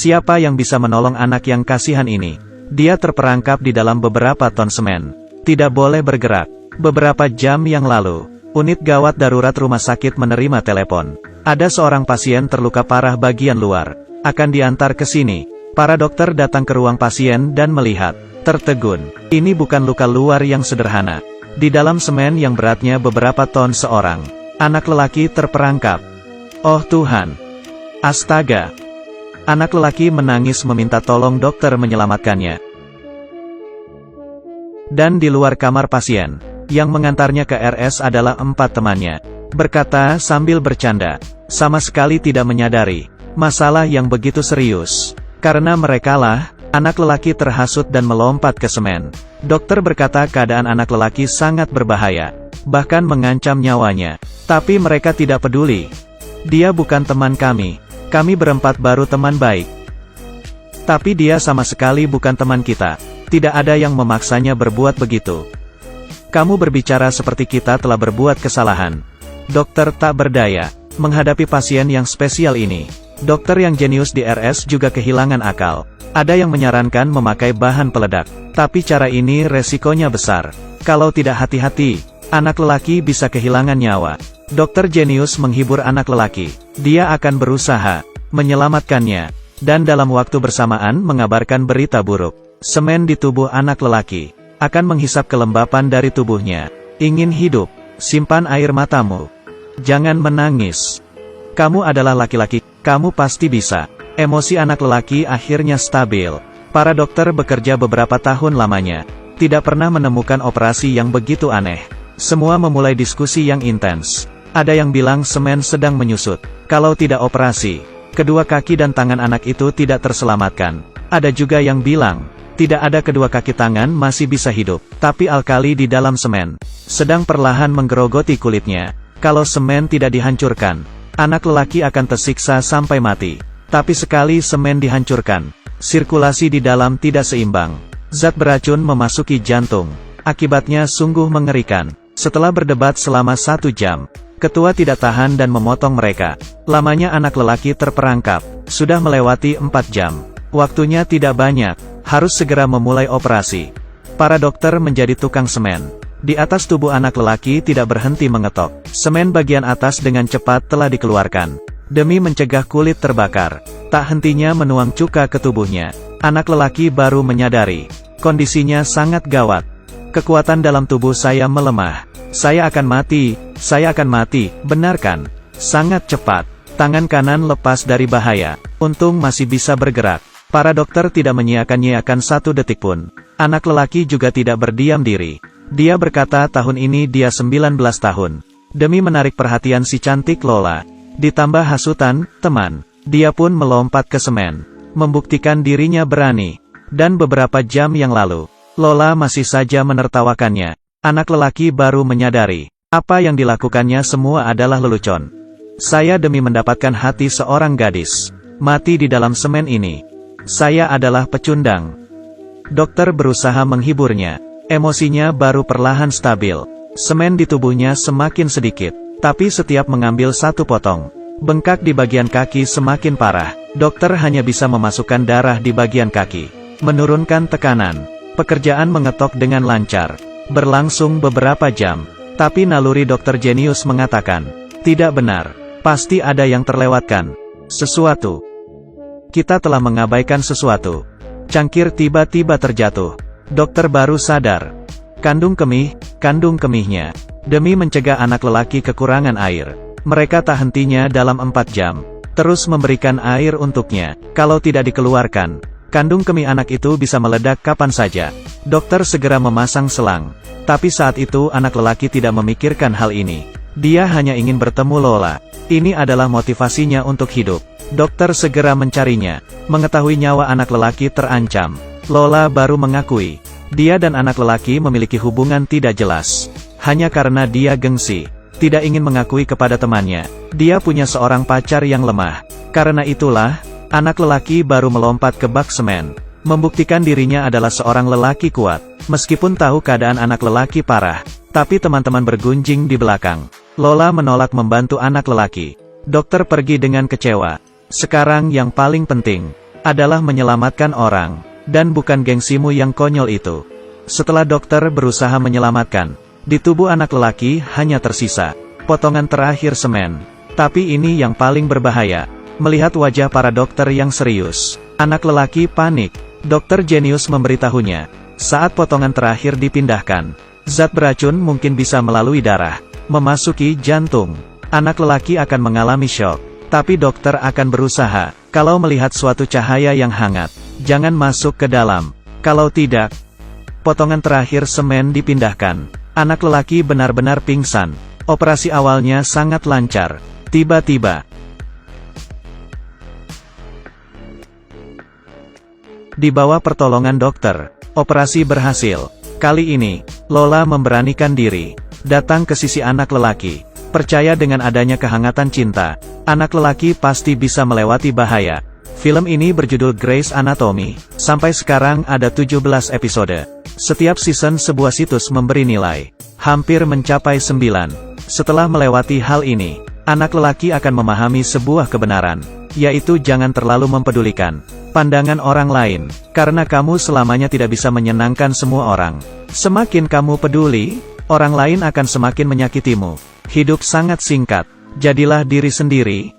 Siapa yang bisa menolong anak yang kasihan ini? Dia terperangkap di dalam beberapa ton semen. Tidak boleh bergerak. Beberapa jam yang lalu, unit gawat darurat rumah sakit menerima telepon. Ada seorang pasien terluka parah bagian luar. Akan diantar ke sini. Para dokter datang ke ruang pasien dan melihat. Tertegun. Ini bukan luka luar yang sederhana. Di dalam semen yang beratnya beberapa ton seorang anak lelaki terperangkap. Oh Tuhan! Astaga! Anak lelaki menangis meminta tolong dokter menyelamatkannya. Dan di luar kamar pasien, yang mengantarnya ke RS adalah 4 temannya. Berkata sambil bercanda, sama sekali tidak menyadari masalah yang begitu serius. Karena merekalah, anak lelaki terhasut dan melompat ke semen. Dokter berkata keadaan anak lelaki sangat berbahaya, bahkan mengancam nyawanya. Tapi mereka tidak peduli. Dia bukan teman kami. Kami berempat baru teman baik. Tapi dia sama sekali bukan teman kita. Tidak ada yang memaksanya berbuat begitu. Kamu berbicara seperti kita telah berbuat kesalahan. Dokter tak berdaya menghadapi pasien yang spesial ini. Dokter yang jenius di RS juga kehilangan akal. Ada yang menyarankan memakai bahan peledak. Tapi cara ini resikonya besar. Kalau tidak hati-hati, anak lelaki bisa kehilangan nyawa. Dokter jenius menghibur anak lelaki. Dia akan berusaha menyelamatkannya. Dan dalam waktu bersamaan mengabarkan berita buruk. Semen di tubuh anak lelaki akan menghisap kelembapan dari tubuhnya. Ingin hidup? Simpan air matamu. Jangan menangis. Kamu adalah laki-laki. Kamu pasti bisa. Emosi anak lelaki akhirnya stabil. Para dokter bekerja beberapa tahun lamanya. Tidak pernah menemukan operasi yang begitu aneh. Semua memulai diskusi yang intens. Ada yang bilang semen sedang menyusut. Kalau tidak operasi, kedua kaki dan tangan anak itu tidak terselamatkan. Ada juga yang bilang, tidak ada kedua kaki tangan masih bisa hidup. Tapi alkali di dalam semen sedang perlahan menggerogoti kulitnya. Kalau semen tidak dihancurkan, anak lelaki akan tersiksa sampai mati. Tapi sekali semen dihancurkan, sirkulasi di dalam tidak seimbang. Zat beracun memasuki jantung. Akibatnya sungguh mengerikan. Setelah berdebat selama 1 jam, ketua tidak tahan dan memotong mereka. Lamanya anak lelaki terperangkap. Sudah melewati 4 jam. Waktunya tidak banyak. Harus segera memulai operasi. Para dokter menjadi tukang semen. Di atas tubuh anak lelaki tidak berhenti mengetok. Semen bagian atas dengan cepat telah dikeluarkan. Demi mencegah kulit terbakar. Tak hentinya menuang cuka ke tubuhnya. Anak lelaki baru menyadari. Kondisinya sangat gawat. Kekuatan dalam tubuh saya melemah. Saya akan mati. Saya akan mati. Benar kan? Sangat cepat. Tangan kanan lepas dari bahaya. Untung masih bisa bergerak. Para dokter tidak menyiakan-nyiakan 1 detik pun. Anak lelaki juga tidak berdiam diri. Dia berkata tahun ini dia 19 tahun. Demi menarik perhatian si cantik Lola. Ditambah hasutan, teman. Dia pun melompat ke semen. Membuktikan dirinya berani. Dan beberapa jam yang lalu, Lola masih saja menertawakannya. Anak lelaki baru menyadari. Apa yang dilakukannya semua adalah lelucon. Saya demi mendapatkan hati seorang gadis. Mati di dalam semen ini. Saya adalah pecundang. Dokter berusaha menghiburnya. Emosinya baru perlahan stabil. Semen di tubuhnya semakin sedikit. Tapi setiap mengambil 1 potong, bengkak di bagian kaki semakin parah. Dokter hanya bisa memasukkan darah di bagian kaki. Menurunkan tekanan. Pekerjaan mengetok dengan lancar. Berlangsung beberapa jam. Tapi naluri dokter jenius mengatakan, tidak benar. Pasti ada yang terlewatkan. Sesuatu. Kita telah mengabaikan sesuatu. Cangkir tiba-tiba terjatuh. Dokter baru sadar. Kandung kemihnya. Demi mencegah anak lelaki kekurangan air, mereka tak hentinya dalam 4 jam. Terus memberikan air untuknya. Kalau tidak dikeluarkan, kandung kemih anak itu bisa meledak kapan saja. Dokter segera memasang selang. Tapi saat itu anak lelaki tidak memikirkan hal ini. Dia hanya ingin bertemu Lola. Ini adalah motivasinya untuk hidup. Dokter segera mencarinya. Mengetahui nyawa anak lelaki terancam, Lola baru mengakui. Dia dan anak lelaki memiliki hubungan tidak jelas. Hanya karena dia gengsi. Tidak ingin mengakui kepada temannya. Dia punya seorang pacar yang lemah. Karena itulah, anak lelaki baru melompat ke bak semen. Membuktikan dirinya adalah seorang lelaki kuat. Meskipun tahu keadaan anak lelaki parah. Tapi teman-teman bergunjing di belakang. Lola menolak membantu anak lelaki. Dokter pergi dengan kecewa. Sekarang yang paling penting, adalah menyelamatkan orang, dan bukan gengsimu yang konyol itu. Setelah dokter berusaha menyelamatkan, di tubuh anak lelaki hanya tersisa potongan terakhir semen. Tapi ini yang paling berbahaya. Melihat wajah para dokter yang serius, anak lelaki panik. Dokter jenius memberitahunya, saat potongan terakhir dipindahkan, zat beracun mungkin bisa melalui darah, memasuki jantung. Anak lelaki akan mengalami syok. Tapi dokter akan berusaha, kalau melihat suatu cahaya yang hangat, jangan masuk ke dalam. Kalau tidak, potongan terakhir semen dipindahkan. Anak lelaki benar-benar pingsan. Operasi awalnya sangat lancar. Tiba-tiba, di bawah pertolongan dokter, operasi berhasil. Kali ini, Lola memberanikan diri, datang ke sisi anak lelaki. Percaya dengan adanya kehangatan cinta, anak lelaki pasti bisa melewati bahaya. Film ini berjudul Grey's Anatomy. Sampai sekarang ada 17 episode. Setiap season sebuah situs memberi nilai hampir mencapai 9. Setelah melewati hal ini, anak lelaki akan memahami sebuah kebenaran, yaitu jangan terlalu mempedulikan pandangan orang lain, karena kamu selamanya tidak bisa menyenangkan semua orang. Semakin kamu peduli, orang lain akan semakin menyakitimu. Hidup sangat singkat, jadilah diri sendiri.